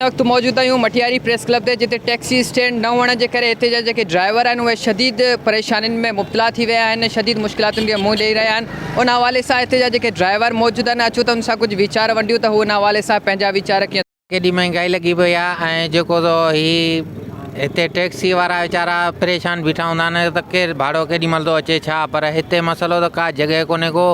वक्त मौजूद आहियूं मटियारी प्रेस क्लब ते जिते टैक्सी स्टैंड न हुअण जे करे हिते जा जेके ड्राइवर आहिनि उहे शदीद परेशानियुनि में मुब्तला थी विया आहिनि, शदीद मुश्किलातुनि खे मुंहुं ॾेई रहिया आहिनि। उन हवाले सां हिते जा जेके ड्राइवर मौजूद आहिनि अचूं त उन सां कुझु वीचार वंडियूं त उन हवाले सां पंहिंजा वीचार कीअं केॾी महांगाई लॻी पई आहे ऐं जेको ही हिते टैक्सी वारा वीचारा परेशान बीठा हूंदा आहिनि त केरु भाड़ो केॾी महिल थो अचे छा, पर हिते मसइलो त का जॻह कोन्हे को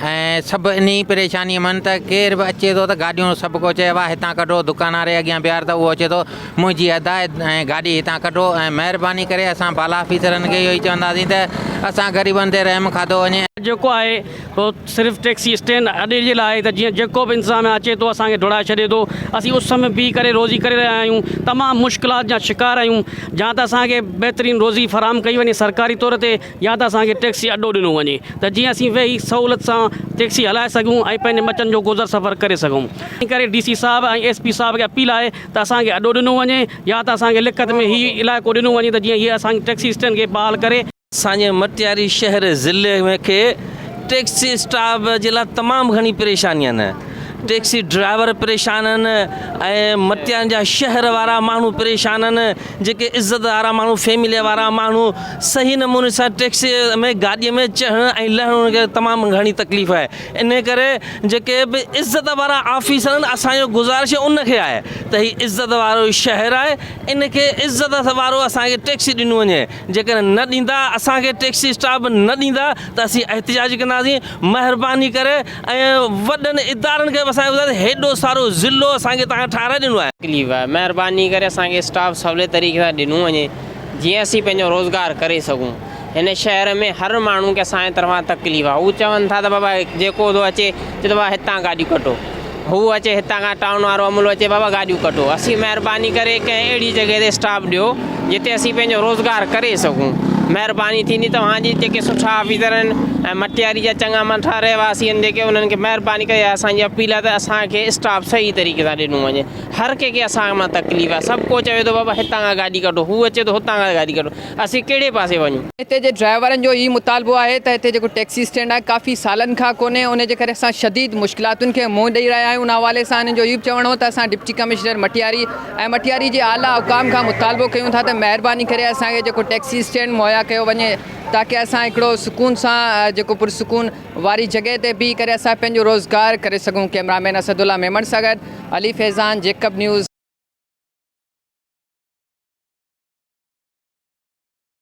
ऐं सभु इन परेशानीअ में त केरु बि अचे थो त गाॾियूं सभु को चए वा हितां कढो, दुकान वारे अॻियां बीहार त उहो अचे थो मुंहिंजी हिदायत ऐं गाॾी हितां कढो ऐं महिरबानी करे असां बाला ऑफिसरनि खे इहो ई चवंदासीं त असां ग़रीबनि ते रहम खाधो वञे। जेको आहे उहो सिर्फ़ु टैक्सी स्टैंड अॾे जे लाइ त जीअं जेको बि इंसान अचे थो असांखे दौड़ाए छॾे थो। असीं उस में बीह करे रोज़ी करे रहिया आहियूं, तमामु मुश्किलात जा शिकार आहियूं। या त असांखे बहितरीनु रोज़ी फ़राहम कई वञे सरकारी तौर ते या त असांखे टैक्सी अॾो ॾिनो वञे त जीअं असीं वेही सहूलियत सां टैक्सी हलाए सघूं ऐं पंहिंजे बचनि जो गुज़र सफ़र करे सघूं। इन करे DC साहब ऐं SP साहब खे अपील आहे त असांखे अॾो ॾिनो वञे या त असांखे लिखत में हीउ इलाइक़ो ॾिनो वञे त जीअं हीअ असांखे टैक्सी स्टैंड खे बहाल करे। असांजे मटियारी शहर ज़िले में खे टैक्सी स्टाफ जे लाइ तमामु घणी परेशानी आहिनि। टैक्सी ड्राइवर परेशान आहिनि ऐं मटियार जा शहर वारा माण्हू परेशान आहिनि। जेके इज़त वारा माण्हू फैमिली वारा माण्हू सही नमूने सां टैक्सी में गाॾीअ में चढ़णु ऐं लहण खे तमामु घणी तकलीफ़ आहे। इन करे जेके बि इज़त वारा ऑफिसर आहिनि असांजो गुज़ारिश उनखे आहे त हीउ इज़त वारो शहर आहे, इनखे इज़त वारो असांखे टैक्सी ॾिनो वञे। जेकर न ॾींदा असांखे टैक्सी स्टाफ न ॾींदा त असीं एहतिजाज कंदासीं। महिरबानी करे ऐं वॾनि इदारनि खे असांखे हेॾो सारो ज़िलो असांखे तव्हां ठाराए ॾिनो आहे। तकलीफ़ आहे, महिरबानी करे असांखे स्टाफ सवले तरीक़े सां ॾिनो वञे जीअं असीं पंहिंजो रोज़गार करे सघूं। हिन शहर में हर माण्हू खे असांजे तरफ़ां तकलीफ़ आहे। हू चवनि था त बाबा जेको थो अचे चए थो बाबा हितां गाॾी कटो, हू अचे हितां खां टाउन वारो अमलो अचे बाबा गाॾियूं कटो। असीं महिरबानी करे कंहिं अहिड़ी जॻह ते स्टाफ ॾियो जिते असीं पंहिंजो रोज़गार करे सघूं। महिरबानी थींदी तव्हांजी जेके सुठा ऑफिसर आहिनि ऐं मटियारी जा चङा मथा रहवासी आहिनि जेके उन्हनि खे महिरबानी करे असांजी अपील आहे त असांखे स्टाफ सही तरीक़े सां ॾिनो वञे। हर कंहिंखे असां मां तकलीफ़ आहे। सभु को चवे थो बाबा हितां खां गाॾी कढो, हू अचे थो हुतां खां गाॾी कढो, असीं कहिड़े पासे वञूं। हिते जे ड्राइवरनि जो इहो मुतालबो आहे त हिते जेको टैक्सी स्टैंड आहे काफ़ी सालनि खां कोन्हे, उन जे करे असां शदीद मुश्किलातुनि खे मुंहुं ॾेई रहिया आहियूं। उन हवाले सां हिननि जो इहो चवणो हो त असां डिप्टी कमिश्नर मटियारी ऐं मटियारी जे आला हुकाम खां मुतालबो कयूं था त महिरबानी करे असांखे जेको टैक्सी स्टैंड मुहैया कयो वञे ताकी असां हिकिड़ो सुकून सां जेको पुरसुकून वारी जॻह ते बीह करे असां पंहिंजो रोज़गार करे सघूं। कैमरामैन असदुल्ला मेमण सां गॾु अली फैज़ान, जेकब न्यूज़।